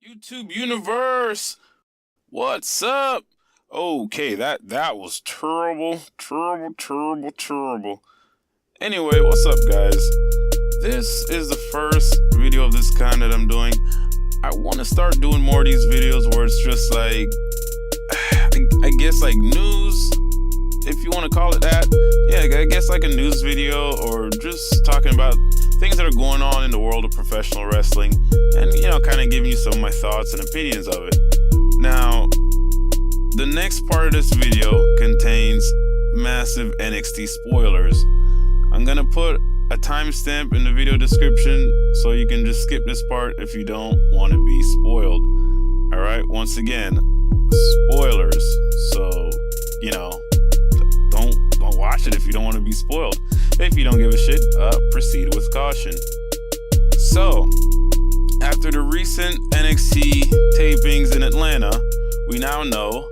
YouTube universe, what's up? Okay, that was terrible. Anyway, what's up, guys? This is the first video of this kind that I'm doing. I want to start doing more of these videos where it's just like, I guess like news, if you want to call it that. Yeah, I guess like a news video, or just talking about things that are going on in the world of professional wrestling, and kind of giving you some of my thoughts and opinions of it. Now, the next part of this video contains massive NXT spoilers. I'm gonna put a timestamp in the video description so you can just skip this part if you don't want to be spoiled. Alright, once again, spoilers. So, don't watch it if you don't want to be spoiled. If you don't give a shit, proceed with caution. So, after the recent NXT tapings in Atlanta, we now know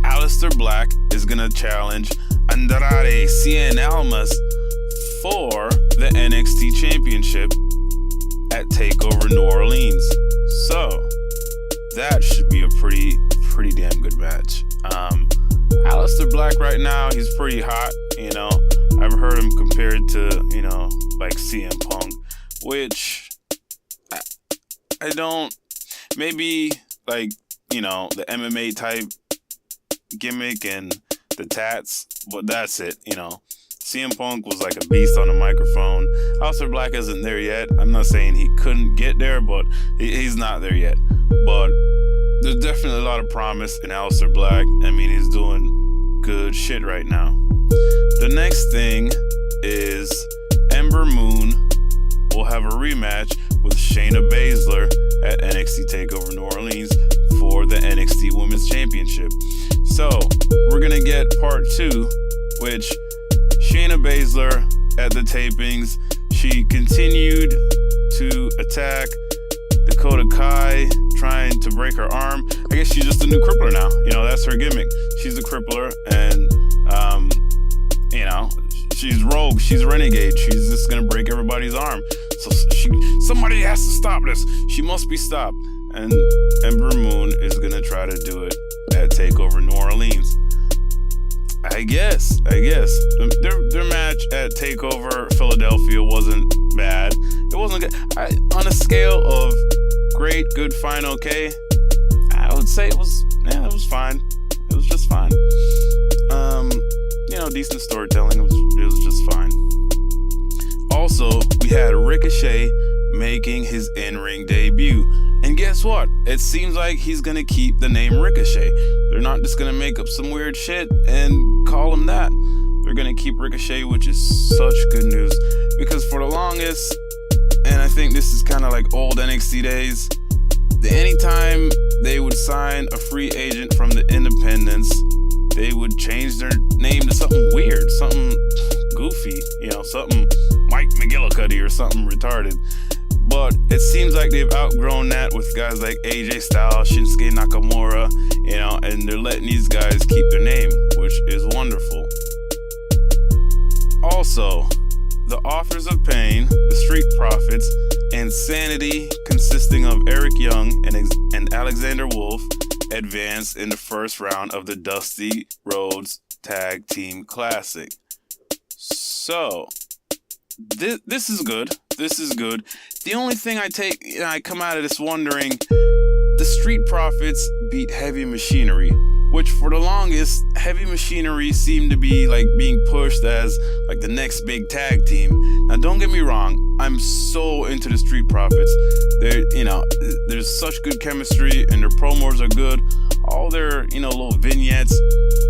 Alistair Black is gonna challenge Andrade Cien Almas for the NXT Championship at TakeOver New Orleans. So, that should be a pretty damn good match. Alistair Black right now, he's pretty hot, I've heard him compared to, like CM Punk, which I don't, maybe like, the MMA type gimmick and the tats, but that's it, CM Punk was like a beast on the microphone. Alistair Black isn't there yet. I'm not saying he couldn't get there, but he's not there yet. But there's definitely a lot of promise in Alistair Black. I mean, he's doing good shit right now. The next thing is Ember Moon will have a rematch with Shayna Baszler at NXT TakeOver New Orleans for the NXT Women's Championship. So, we're going to get part 2, which Shayna Baszler at the tapings, she continued to attack Dakota Kai, trying to break her arm. I guess she's just a new crippler now. That's her gimmick. She's a crippler, and she's rogue. She's renegade. She's just gonna break everybody's arm. So somebody has to stop this. She must be stopped. And Ember Moon is gonna try to do it at TakeOver New Orleans. I guess. Their match at TakeOver Philadelphia wasn't bad. It wasn't good. On a scale of great, good, fine, okay, I would say it was fine. It was just fine. Decent storytelling. It was just fine. Also, we had Ricochet making his in-ring debut. And guess what? It seems like he's gonna keep the name Ricochet. They're not just gonna make up some weird shit and call him that. They're gonna keep Ricochet, which is such good news. Because for the longest, and I think this is kind of like old NXT days, anytime they would sign a free agent from the independents, they would change their name to something weird, something goofy, something Mike McGillicuddy or something retarded. But it seems like they've outgrown that with guys like AJ Styles, Shinsuke Nakamura, and they're letting these guys keep their name, which is wonderful. Also, the Authors of Pain, the Street Profits, and Sanity, consisting of Eric Young and Alexander Wolf, advanced in the first round of the Dusty Rhodes Tag Team Classic. So, this is good. This is good. The only thing I come out of this wondering, the Street Profits beat Heavy Machinery, which for the longest, Heavy Machinery seemed to be like being pushed as like the next big tag team. Now don't get me wrong, I'm so into the Street Profits. There's such good chemistry and their promos are good. All their, little vignettes,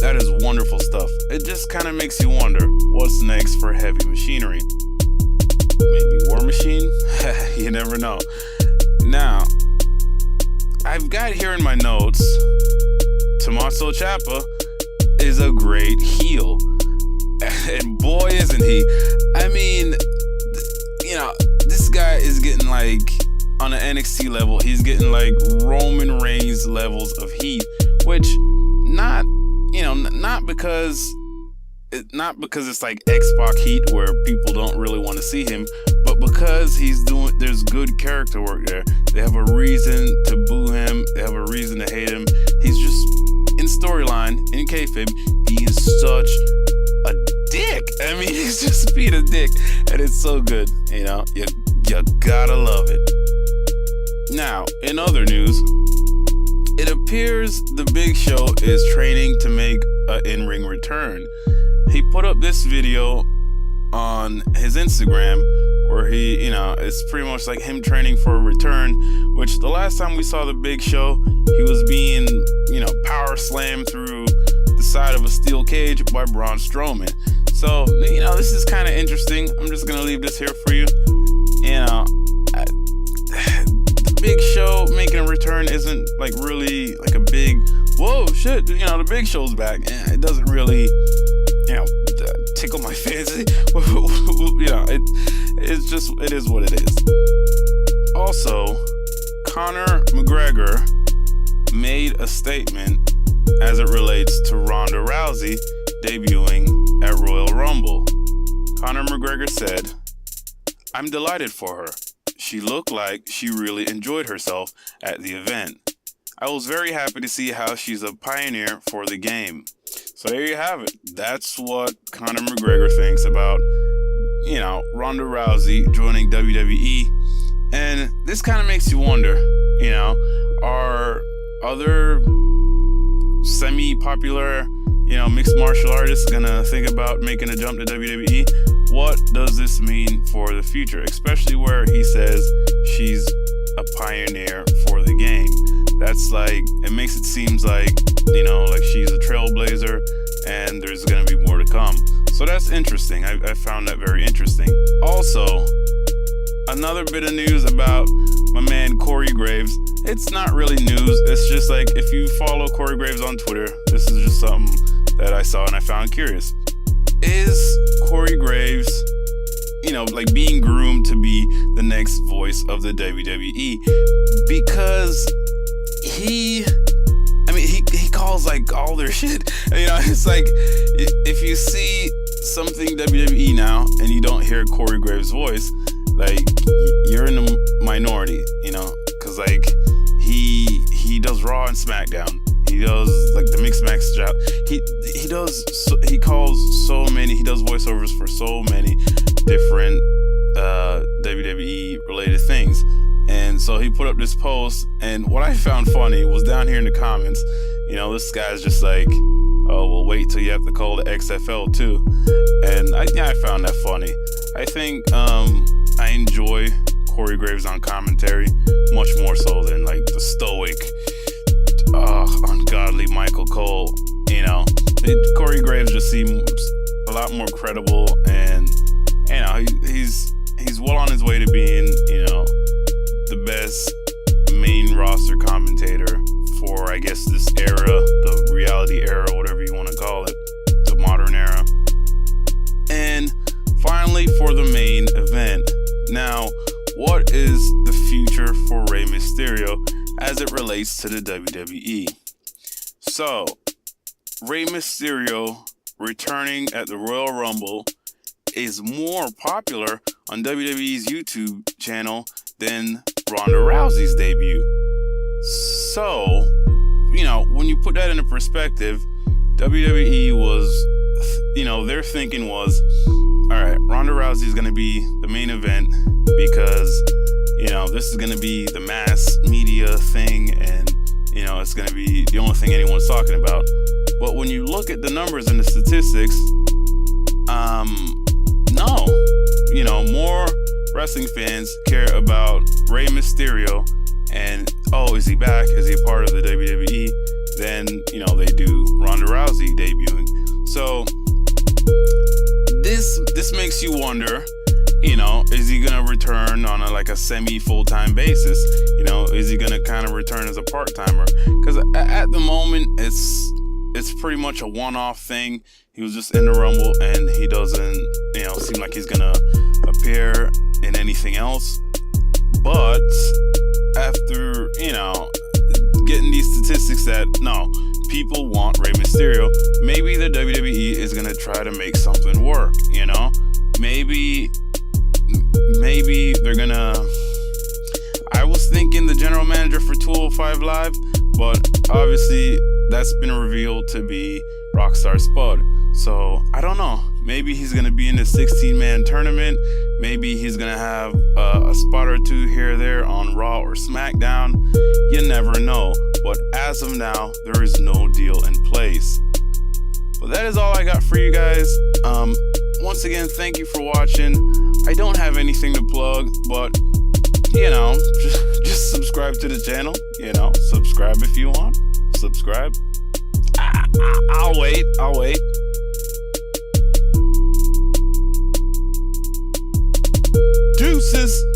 that is wonderful stuff. It just kind of makes you wonder, what's next for Heavy Machinery? Maybe War Machine? You never know. Now, I've got here in my notes, Tommaso Ciampa is a great heel. And boy, isn't he. I mean, this guy is getting like, on an NXT level, he's getting like Roman Reigns levels of heat, which not because it's like X-Pac heat where people don't really want to see him, but because there's good character work there. They have a reason to boo have a reason to hate him. He's just, in storyline, in kayfabe, being such a dick. I mean, he's just being a dick, and it's so good. You know, you gotta love it. Now, in other news, it appears the Big Show is training to make an in-ring return. He put up this video on his Instagram where he, it's pretty much like him training for a return, which the last time we saw the Big Show, he was being, power slammed through the side of a steel cage by Braun Strowman. So, this is kind of interesting. I'm just going to leave this here for you. The Big Show making a return isn't like really like a big, whoa, shit, the Big Show's back. Yeah, it doesn't really, tickle my fancy. It is what it is. Also, Conor McGregor made a statement as it relates to Ronda Rousey debuting at Royal Rumble. Conor McGregor said, "I'm delighted for her. She looked like she really enjoyed herself at the event. I was very happy to see how she's a pioneer for the game." So there you have it. That's what Conor McGregor thinks about, Ronda Rousey joining WWE. And this kind of makes you wonder, are other semi-popular, mixed martial artists gonna think about making a jump to WWE? What does this mean for the future? Especially where he says she's a pioneer for the game. That's like, it makes it seems like, like she's a trailblazer and there's gonna be more to come. So that's interesting. I found that very interesting. Also, another bit of news about my man Corey Graves. It's not really news. It's just like, if you follow Corey Graves on Twitter, this is just something that I saw and I found curious. Is Corey Graves, like being groomed to be the next voice of the WWE? Because he calls like all their shit. It's like, if you see something WWE now and you don't hear Corey Graves' voice, like, you're in the minority, because like he does Raw and SmackDown. He does like the mixed match job. He calls so many. He does voiceovers for so many different WWE related things. And so he put up this post, and what I found funny was down here in the comments, this guy's just like, "Oh, well, wait till you have to call the XFL too." And I found that funny. I think I enjoy Corey Graves on commentary much more so than like the stoic, ungodly Michael Cole. Corey Graves just seems a lot more credible, and he's well on his way to being the best main roster commentator for, I guess, this era, the reality era, whatever you want to call it, the modern era. And finally, for the main event. Now, what is the future for Rey Mysterio as it relates to the WWE? So, Rey Mysterio returning at the Royal Rumble is more popular on WWE's YouTube channel than Ronda Rousey's debut. So, when you put that into perspective, WWE was, their thinking was, all right, Ronda Rousey is going to be the main event because, this is going to be the mass media thing, and, it's going to be the only thing anyone's talking about. But when you look at the numbers and the statistics, no, more wrestling fans care about Rey Mysterio and, oh, is he back? Is he a part of the WWE? Than, they do Ronda Rousey debuting. So this makes you wonder, is he gonna return on a semi full-time basis? Is he gonna kind of return as a part-timer? Because at the moment it's pretty much a one-off thing. He was just in the Rumble, and he doesn't, seem like he's gonna appear in anything else. But after, getting these statistics that, no, people want Rey Mysterio, maybe the WWE is gonna try to make something work, Maybe they're gonna... I was thinking the general manager for 205 Live, but obviously that's been revealed to be Rockstar Spud. So I don't know. Maybe he's gonna be in the 16-man tournament. Maybe he's gonna have a spot or two here or there on Raw or SmackDown. You never know. But as of now, there is no deal in place. But that is all I got for you guys. Once again, thank you for watching. I don't have anything to plug, but you know, just subscribe to the channel. You know, subscribe if you want. Subscribe. I'll wait. Deuces.